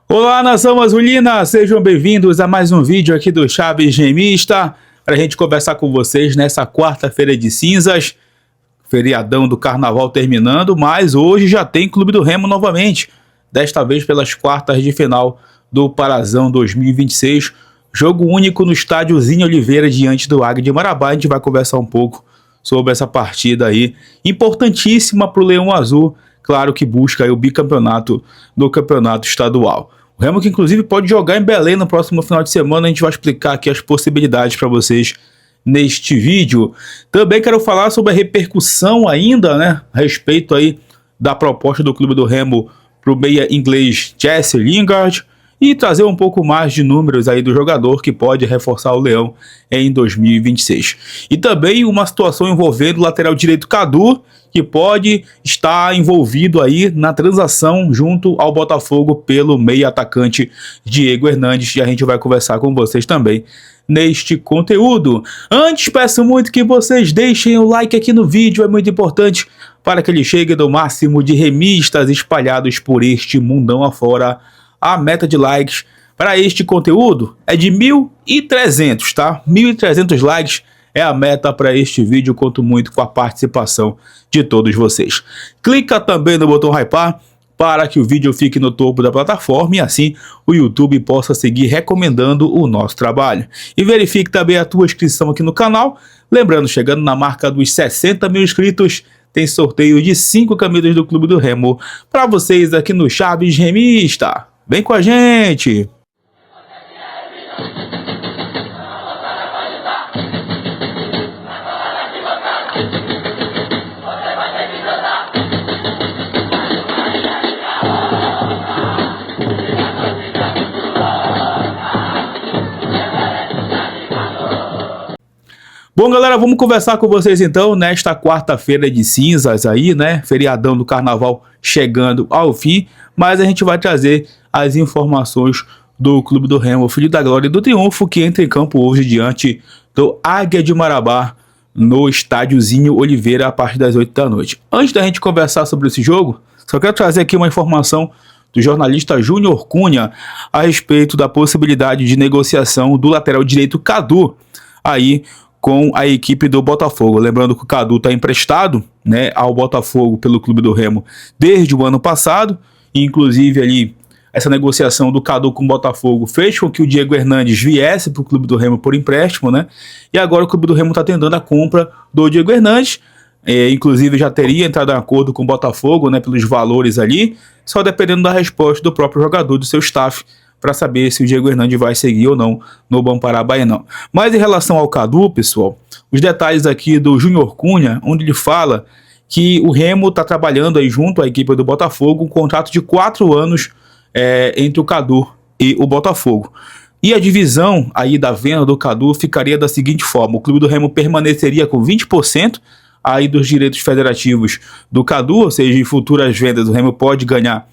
Olá, nação azulina! Sejam bem-vindos a mais um vídeo aqui do Chaves Remista para a gente conversar com vocês nessa quarta-feira de cinzas, feriadão do carnaval terminando, mas hoje já tem Clube do Remo novamente, desta vez pelas quartas de final do Parazão 2026, jogo único no estádiozinho Oliveira diante do Águia de Marabá. A gente vai conversar um pouco sobre essa partida aí, importantíssima para o Leão Azul, claro que busca aí o bicampeonato do campeonato estadual. O Remo que inclusive pode jogar em Belém no próximo final de semana, a gente vai explicar aqui as possibilidades para vocês neste vídeo. Também quero falar sobre a repercussão ainda, né, a respeito aí da proposta do Clube do Remo para o meia inglês Jesse Lingard e trazer um pouco mais de números aí do jogador que pode reforçar o Leão em 2026. E também uma situação envolvendo o lateral direito Cadu, que pode estar envolvido aí na transação junto ao Botafogo pelo meia atacante Diego Hernandes, e a gente vai conversar com vocês também neste conteúdo. Antes, peço muito que vocês deixem o like aqui no vídeo, é muito importante para que ele chegue no máximo de remistas espalhados por este mundão afora. A meta de likes para este conteúdo é de 1.300, tá? 1.300 likes é a meta para este vídeo, conto muito com a participação de todos vocês. Clica também no botão hypar para que o vídeo fique no topo da plataforma e assim o YouTube possa seguir recomendando o nosso trabalho. E verifique também a tua inscrição aqui no canal. Lembrando, chegando na marca dos 60 mil inscritos, tem sorteio de 5 camisas do Clube do Remo para vocês aqui no Chaves Remista. Vem com a gente! Bom, galera, vamos conversar com vocês então nesta quarta-feira de cinzas aí, né? Feriadão do carnaval chegando ao fim, mas a gente vai trazer as informações do Clube do Remo, filho da glória e do triunfo, que entra em campo hoje diante do Águia de Marabá no estádiozinho Oliveira a partir das 8 da noite. Antes da gente conversar sobre esse jogo, só quero trazer aqui uma informação do jornalista Júnior Cunha a respeito da possibilidade de negociação do lateral direito Cadu aí com a equipe do Botafogo. Lembrando que o Cadu está emprestado, né, ao Botafogo pelo Clube do Remo desde o ano passado, e inclusive ali essa negociação do Cadu com o Botafogo fez com que o Diego Hernandes viesse para o Clube do Remo por empréstimo, né? E agora o Clube do Remo está tentando a compra do Diego Hernandes. Inclusive já teria entrado em acordo com o Botafogo, né, pelos valores ali, só dependendo da resposta do próprio jogador, do seu staff, para saber se o Diego Hernandes vai seguir ou não no Bampará-Baianão. Mas em relação ao Cadu, pessoal, os detalhes aqui do Júnior Cunha, onde ele fala que o Remo está trabalhando aí junto à equipe do Botafogo um contrato de 4 anos entre o Cadu e o Botafogo. E a divisão aí da venda do Cadu ficaria da seguinte forma: o Clube do Remo permaneceria com 20% aí dos direitos federativos do Cadu, ou seja, em futuras vendas o Remo pode ganhar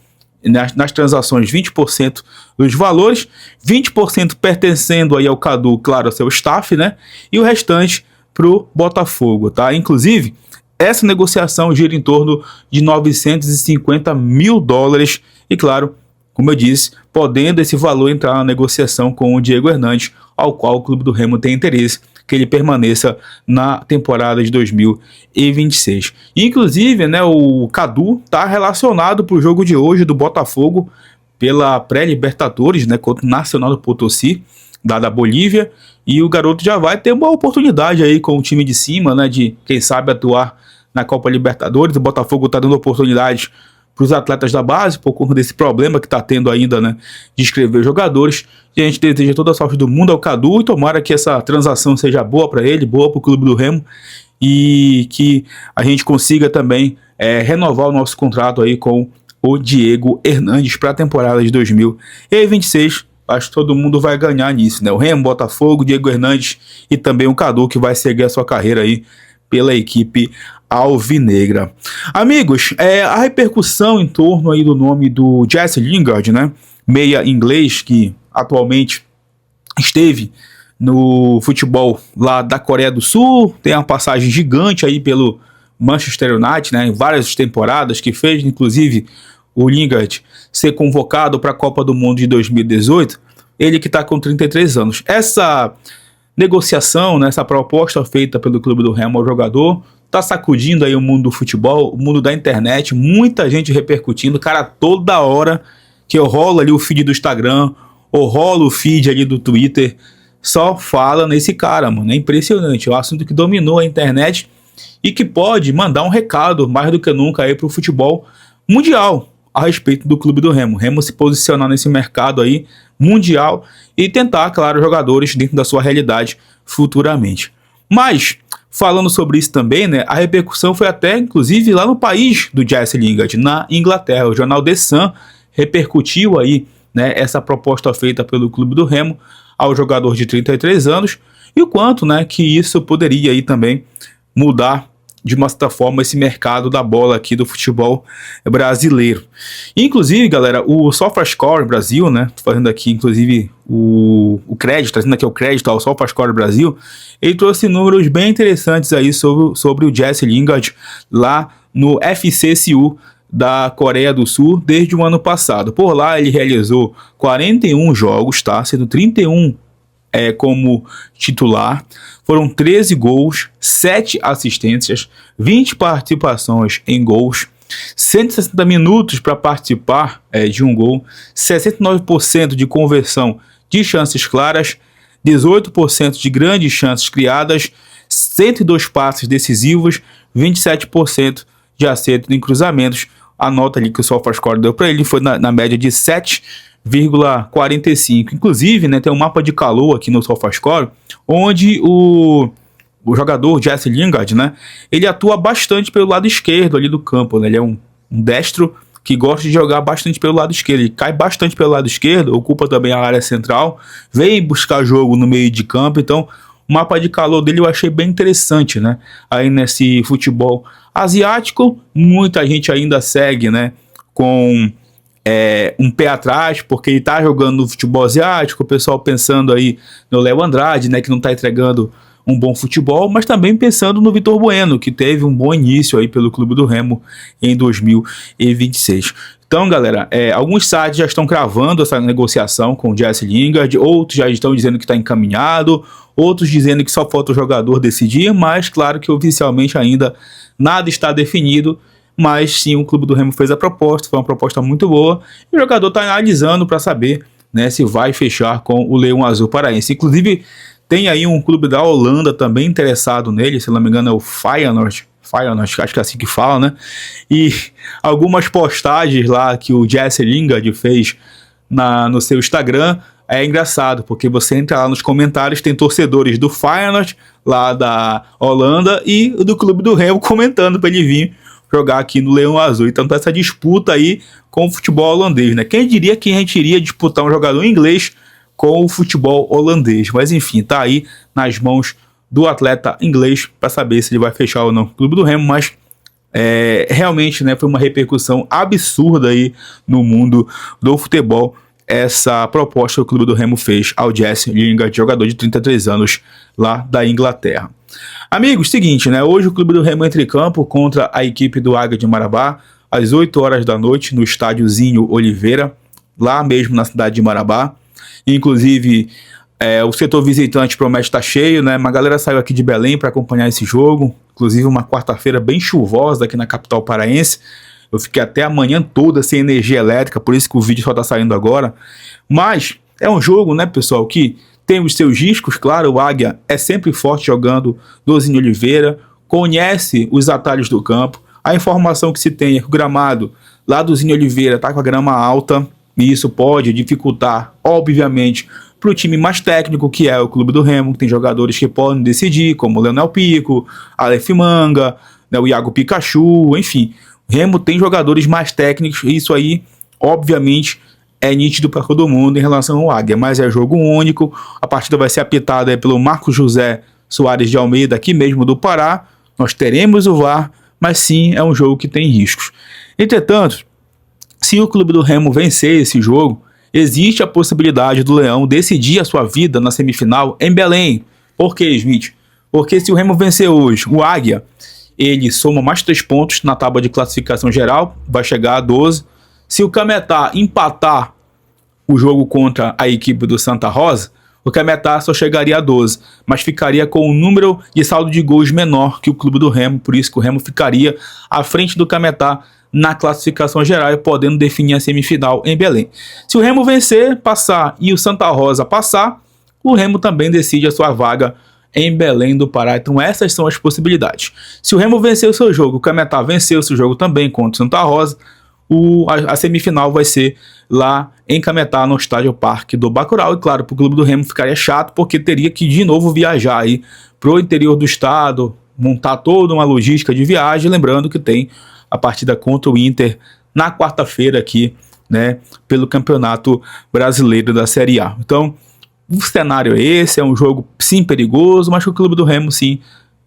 nas transações 20% dos valores, 20% pertencendo aí ao Cadu, claro, ao seu staff, né? E o restante para o Botafogo, tá? Inclusive, essa negociação gira em torno de 950 mil dólares e, claro, como eu disse, podendo esse valor entrar na negociação com o Diego Hernandes, ao qual o Clube do Remo tem interesse que ele permaneça na temporada de 2026. Inclusive, né, o Cadu está relacionado para o jogo de hoje do Botafogo pela pré-Libertadores, né, contra o Nacional do Potosí, da Bolívia, e o garoto já vai ter uma oportunidade aí com o time de cima, né, de quem sabe atuar na Copa Libertadores. O Botafogo está dando oportunidades para os atletas da base, por conta desse problema que está tendo ainda, né, de inscrever jogadores. E a gente deseja toda a sorte do mundo ao Cadu e tomara que essa transação seja boa para ele, boa para o Clube do Remo e que a gente consiga também renovar o nosso contrato aí com o Diego Hernandes para a temporada de 2026. Acho que todo mundo vai ganhar nisso, né? O Remo, Botafogo, Diego Hernandes e também o Cadu, que vai seguir a sua carreira aí pela equipe alvinegra. Amigos, a repercussão em torno aí do nome do Jesse Lingard, né, meia inglês que atualmente esteve no futebol lá da Coreia do Sul, tem uma passagem gigante aí pelo Manchester United, né, em várias temporadas, que fez inclusive o Lingard, ser convocado para a Copa do Mundo de 2018, ele que está com 33 anos. Essa negociação, né, essa proposta feita pelo clube do Remo ao jogador, tá sacudindo aí o mundo do futebol, o mundo da internet, muita gente repercutindo, cara, toda hora que eu rolo ali o feed do Instagram, ou rolo o feed ali do Twitter, só fala nesse cara, mano, é impressionante, é um assunto que dominou a internet e que pode mandar um recado, mais do que nunca, aí pro futebol mundial, a respeito do clube do Remo. Remo se posicionar nesse mercado aí, mundial, e tentar, claro, jogadores dentro da sua realidade futuramente. Mas, falando sobre isso também, né, a repercussão foi até, inclusive, lá no país do Jesse Lingard, na Inglaterra. O jornal The Sun repercutiu aí, né, essa proposta feita pelo clube do Remo ao jogador de 33 anos e o quanto, né, que isso poderia aí também mudar de uma certa forma esse mercado da bola aqui do futebol brasileiro. Inclusive, galera, o SofaScore Brasil, né, tô fazendo aqui inclusive o crédito, trazendo aqui o crédito ao SofaScore Brasil, ele trouxe números bem interessantes aí sobre o Jesse Lingard lá no FCSU da Coreia do Sul desde o ano passado. Por lá ele realizou 41 jogos, tá, sendo 31 como titular, foram 13 gols, 7 assistências, 20 participações em gols, 160 minutos para participar de um gol, 69% de conversão de chances claras, 18% de grandes chances criadas, 102 passes decisivos, 27% de acerto em cruzamentos. A nota ali que o SofaScore deu para ele foi na média de 7,45. Inclusive, né, tem um mapa de calor aqui no SofaScore, onde o jogador Jesse Lingard, né, ele atua bastante pelo lado esquerdo ali do campo, né, ele é um destro que gosta de jogar bastante pelo lado esquerdo, ele cai bastante pelo lado esquerdo, ocupa também a área central, vem buscar jogo no meio de campo, então o mapa de calor dele eu achei bem interessante, né, aí nesse futebol asiático, muita gente ainda segue, né, com um pé atrás, porque ele tá jogando no futebol asiático, o pessoal pensando aí no Léo Andrade, né, que não tá entregando um bom futebol, mas também pensando no Vitor Bueno, que teve um bom início aí pelo clube do Remo em 2026. Então, galera, alguns sites já estão cravando essa negociação com o Jesse Lingard, outros já estão dizendo que está encaminhado, outros dizendo que só falta o jogador decidir, mas claro que oficialmente ainda nada está definido. Mas sim, o clube do Remo fez a proposta, foi uma proposta muito boa, e o jogador está analisando para saber, né, se vai fechar com o Leão Azul Paraense. Inclusive, tem aí um clube da Holanda também interessado nele, se não me engano é o Feyenoord, acho que é assim que fala, né? E algumas postagens lá que o Jesse Lingard fez no seu Instagram é engraçado, porque você entra lá nos comentários, tem torcedores do Feyenoord, lá da Holanda, e do clube do Remo comentando para ele vir jogar aqui no Leão Azul. Então tá essa disputa aí com o futebol holandês, né? Quem diria que a gente iria disputar um jogador inglês com o futebol holandês? Mas enfim, tá aí nas mãos do atleta inglês para saber se ele vai fechar ou não o clube do Remo, mas realmente, né, foi uma repercussão absurda aí no mundo do futebol essa proposta que o clube do Remo fez ao Jesse Lingard, jogador de 33 anos lá da Inglaterra. Amigos, seguinte, né? Hoje o clube do Remo entra em campo contra a equipe do Águia de Marabá, às 8 horas da noite, no estádio Zinho Oliveira, lá mesmo na cidade de Marabá. Inclusive, o setor visitante promete estar cheio, né? Uma galera saiu aqui de Belém para acompanhar esse jogo, inclusive uma quarta-feira bem chuvosa aqui na capital paraense. Eu fiquei até a manhã toda sem energia elétrica, por isso que o vídeo só está saindo agora. Mas é um jogo, né, pessoal, que tem os seus riscos, claro, o Águia é sempre forte jogando no Zinho Oliveira, conhece os atalhos do campo. A informação que se tem é que o gramado lá do Zinho Oliveira está com a grama alta, e isso pode dificultar, obviamente, para o time mais técnico, que é o clube do Remo, que tem jogadores que podem decidir, como o Leonel Pico, Aleph Manga, né, o Iago Pikachu, enfim. O Remo tem jogadores mais técnicos, e isso aí, obviamente, é nítido para todo mundo em relação ao Águia, mas é jogo único. A partida vai ser apitada pelo Marcos José Soares de Almeida, aqui mesmo do Pará. Nós teremos o VAR, mas sim, é um jogo que tem riscos. Entretanto, se o clube do Remo vencer esse jogo, existe a possibilidade do Leão decidir a sua vida na semifinal em Belém. Por quê, Smith? Porque se o Remo vencer hoje, o Águia, ele soma mais 3 pontos na tábua de classificação geral, vai chegar a 12. Se o Cametá empatar o jogo contra a equipe do Santa Rosa, o Cametá só chegaria a 12, mas ficaria com um número de saldo de gols menor que o clube do Remo, por isso que o Remo ficaria à frente do Cametá na classificação geral, podendo definir a semifinal em Belém. Se o Remo vencer, passar, e o Santa Rosa passar, o Remo também decide a sua vaga em Belém do Pará. Então essas são as possibilidades. Se o Remo vencer o seu jogo, o Cametá venceu o seu jogo também contra o Santa Rosa, a semifinal vai ser lá em Cametá, no estádio Parque do Bacurau. E claro, para o clube do Remo ficaria chato, porque teria que de novo viajar aí para o interior do estado, montar toda uma logística de viagem, lembrando que tem a partida contra o Inter na quarta-feira aqui, né, pelo Campeonato Brasileiro da Série A. Então, o cenário é esse, é um jogo sim perigoso, mas que o clube do Remo sim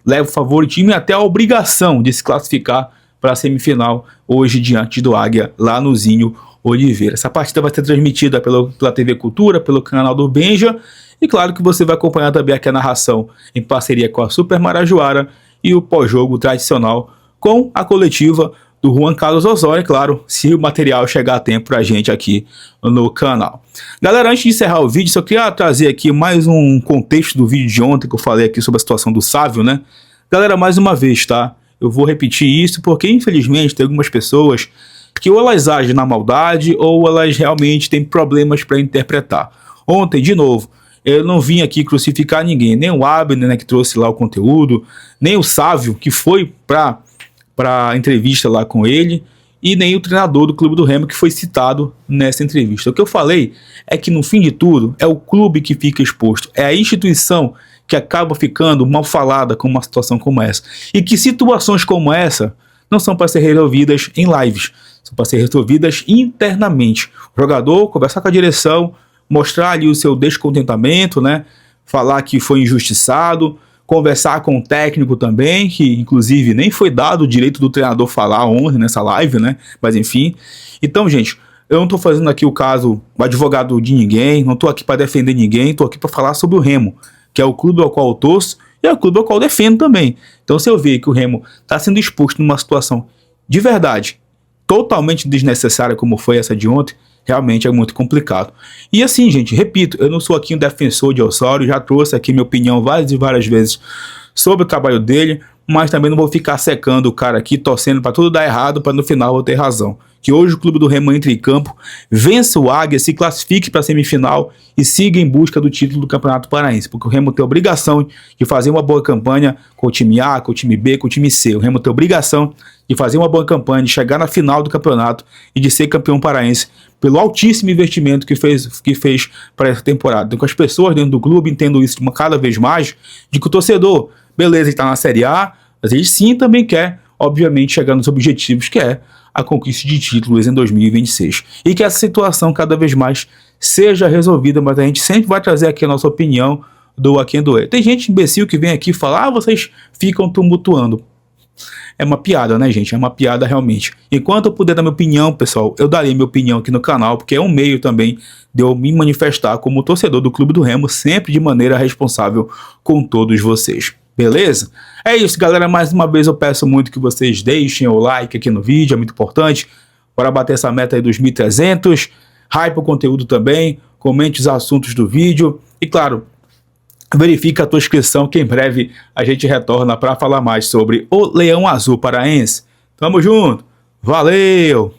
leva o favoritismo e até a obrigação de se classificar para a semifinal hoje diante do Águia, lá no Zinho Oliveira. Essa partida vai ser transmitida pela TV Cultura, pelo canal do Benja, e claro que você vai acompanhar também aqui a narração em parceria com a Super Marajoara e o pós-jogo tradicional com a coletiva do Juan Carlos Osório, claro, se o material chegar a tempo pra gente aqui no canal. Galera, antes de encerrar o vídeo, só queria trazer aqui mais um contexto do vídeo de ontem que eu falei aqui sobre a situação do Sávio, né? Galera, mais uma vez, tá? Eu vou repetir isso porque, infelizmente, tem algumas pessoas que ou elas agem na maldade ou elas realmente têm problemas para interpretar. Ontem, de novo, eu não vim aqui crucificar ninguém, nem o Abner, né, que trouxe lá o conteúdo, nem o Sávio, que foi para a entrevista lá com ele, e nem o treinador do Clube do Remo, que foi citado nessa entrevista. O que eu falei é que, no fim de tudo, é o clube que fica exposto, é a instituição que acaba ficando mal falada com uma situação como essa. E que situações como essa não são para ser resolvidas em lives, são para ser resolvidas internamente. O jogador conversar com a direção, mostrar ali o seu descontentamento, né? Falar que foi injustiçado, conversar com o técnico também, que inclusive nem foi dado o direito do treinador falar ontem nessa live, né? Mas enfim. Então, gente, eu não estou fazendo aqui o caso advogado de ninguém, não estou aqui para defender ninguém, estou aqui para falar sobre o Remo, que é o clube ao qual eu torço e é o clube ao qual eu defendo também. Então, se eu ver que o Remo está sendo exposto numa situação de verdade totalmente desnecessária como foi essa de ontem, realmente é muito complicado. E assim, gente, repito, eu não sou aqui um defensor de Osório, já trouxe aqui minha opinião várias e várias vezes sobre o trabalho dele, mas também não vou ficar secando o cara aqui, torcendo para tudo dar errado, para no final eu ter razão. Que hoje o clube do Remo entre em campo, vença o Águia, se classifique para a semifinal e siga em busca do título do Campeonato Paraense, porque o Remo tem a obrigação de fazer uma boa campanha com o time A, com o time B, com o time C. O Remo tem a obrigação de fazer uma boa campanha, de chegar na final do campeonato e de ser campeão paraense pelo altíssimo investimento que fez para essa temporada. Então, que as pessoas dentro do clube entendam isso cada vez mais, de que o torcedor, beleza, está na Série A, mas ele sim também quer, obviamente, chegar nos objetivos, que é a conquista de títulos em 2026. E que essa situação cada vez mais seja resolvida, mas a gente sempre vai trazer aqui a nossa opinião do a quem doer. Tem gente imbecil que vem aqui falar, vocês ficam tumultuando. É uma piada, né, gente? É uma piada realmente. Enquanto eu puder dar minha opinião, pessoal, eu darei minha opinião aqui no canal, porque é um meio também de eu me manifestar como torcedor do Clube do Remo, sempre de maneira responsável com todos vocês. Beleza? É isso, galera. Mais uma vez eu peço muito que vocês deixem o like aqui no vídeo, é muito importante. Bora bater essa meta aí dos 1.300. Hype o conteúdo também. Comente os assuntos do vídeo. E claro, verifica a tua inscrição que em breve a gente retorna para falar mais sobre o Leão Azul Paraense. Tamo junto. Valeu!